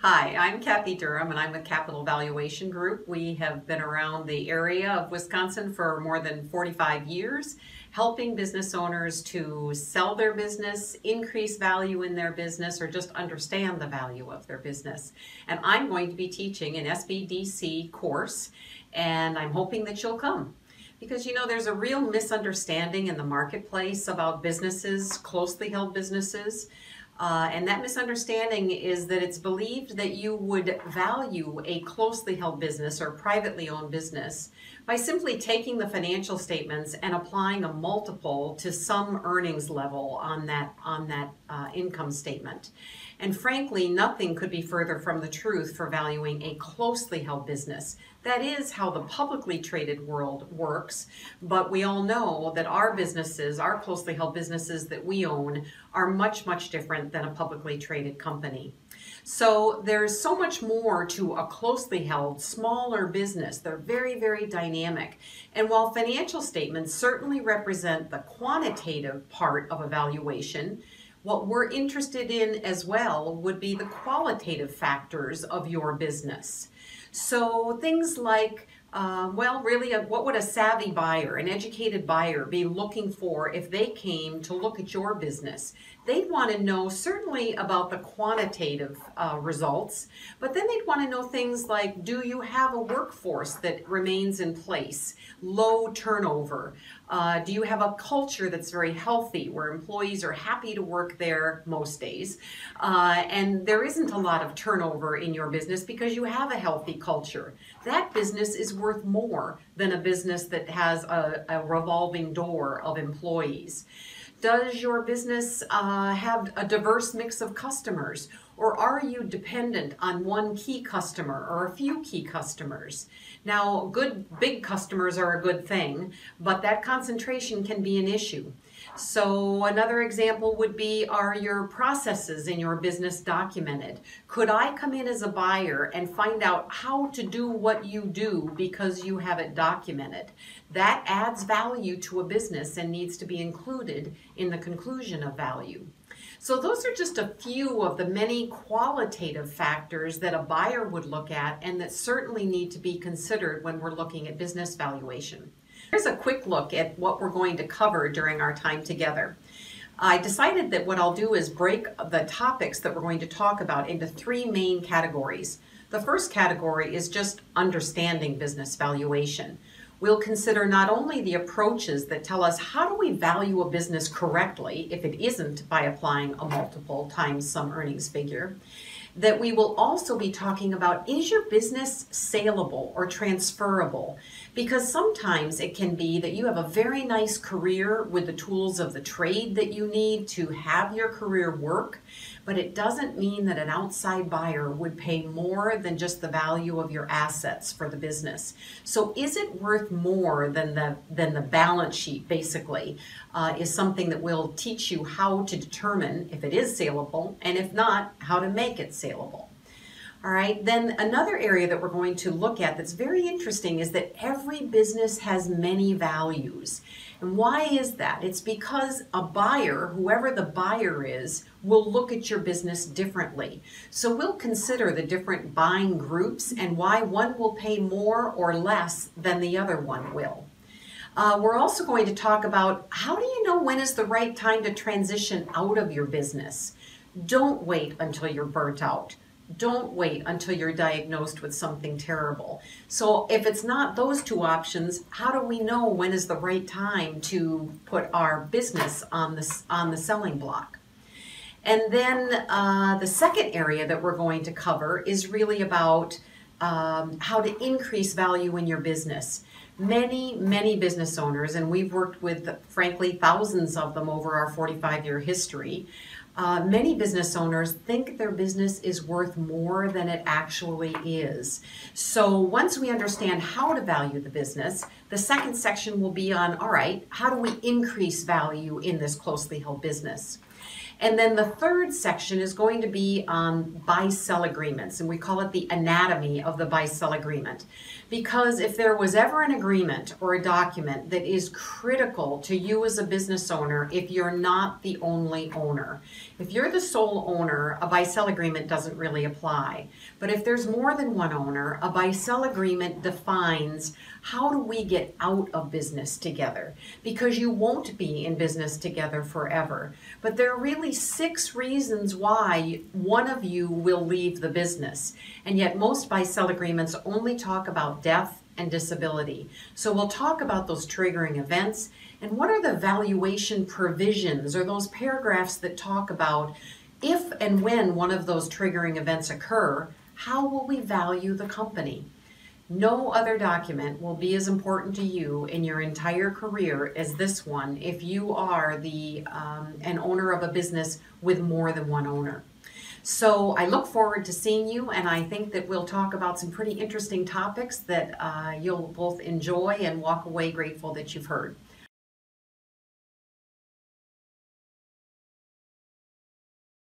Hi, I'm Cathy Durham, and I'm with Capital Valuation Group. We have been around the area of Wisconsin for more than 45 years, helping business owners to sell their business, increase value in their business, or just understand the value of their business. And I'm going to be teaching an SBDC course, and I'm hoping that you'll come. Because there's a real misunderstanding in the marketplace about businesses, closely held businesses. And that misunderstanding is that it's believed that you would value a closely held business or privately owned business by simply taking the financial statements and applying a multiple to some earnings level on that income statement. And frankly, nothing could be further from the truth for valuing a closely held business. That is how the publicly traded world works, but we all know that our businesses, our closely held businesses that we own, are much, much different than a publicly traded company. So there's so much more to a closely held, smaller business. They're very, very dynamic. And while financial statements certainly represent the quantitative part of a valuation, what we're interested in as well would be the qualitative factors of your business. So things like, what would a savvy buyer, an educated buyer, be looking for if they came to look at your business? They'd want to know certainly about the quantitative results, but then they'd want to know things like, do you have a workforce that remains in place, low turnover? Do you have a culture that's very healthy, where employees are happy to work there most days, and there isn't a lot of turnover in your business because you have a healthy culture? That business is worth more than a business that has a revolving door of employees. Does your business have a diverse mix of customers, or are you dependent on one key customer or a few key customers? Now, good big customers are a good thing, but that concentration can be an issue. So another example would be, are your processes in your business documented? Could I come in as a buyer and find out how to do what you do because you have it documented? That adds value to a business and needs to be included in the conclusion of value. So those are just a few of the many qualitative factors that a buyer would look at and that certainly need to be considered when we're looking at business valuation. Here's a quick look at what we're going to cover during our time together. I decided that what I'll do is break the topics that we're going to talk about into three main categories. The first category is just understanding business valuation. We'll consider not only the approaches that tell us how do we value a business correctly if it isn't by applying a multiple times some earnings figure, that we will also be talking about, is your business saleable or transferable? Because sometimes it can be that you have a very nice career with the tools of the trade that you need to have your career work, but it doesn't mean that an outside buyer would pay more than just the value of your assets for the business. So is it worth more than the balance sheet, basically, is something that will teach you how to determine if it is saleable, and if not, how to make it saleable. All right, then another area that we're going to look at that's very interesting is that every business has many values. And why is that? It's because a buyer, whoever the buyer is, will look at your business differently. So we'll consider the different buying groups and why one will pay more or less than the other one will. We're also going to talk about, how do you know when is the right time to transition out of your business? Don't wait until you're burnt out. Don't wait until you're diagnosed with something terrible. So if it's not those two options, how do we know when is the right time to put our business on the selling block? And then the second area that we're going to cover is really about how to increase value in your business. Many business owners, and we've worked with, frankly, thousands of them over our 45-year history, many business owners think their business is worth more than it actually is. So once we understand how to value the business, the second section will be on, all right, how do we increase value in this closely held business? And then the third section is going to be on buy-sell agreements, and we call it the anatomy of the buy-sell agreement. Because if there was ever an agreement or a document that is critical to you as a business owner, if you're not the only owner. If you're the sole owner, a buy-sell agreement doesn't really apply. But if there's more than one owner, a buy-sell agreement defines how do we get out of business together? Because you won't be in business together forever. But there are really 6 reasons why one of you will leave the business. And yet most buy-sell agreements only talk about death and disability. So we'll talk about those triggering events and what are the valuation provisions, or those paragraphs that talk about if and when one of those triggering events occur, how will we value the company? No other document will be as important to you in your entire career as this one if you are an owner of a business with more than one owner. So I look forward to seeing you, and I think that we'll talk about some pretty interesting topics that you'll both enjoy and walk away grateful that you've heard.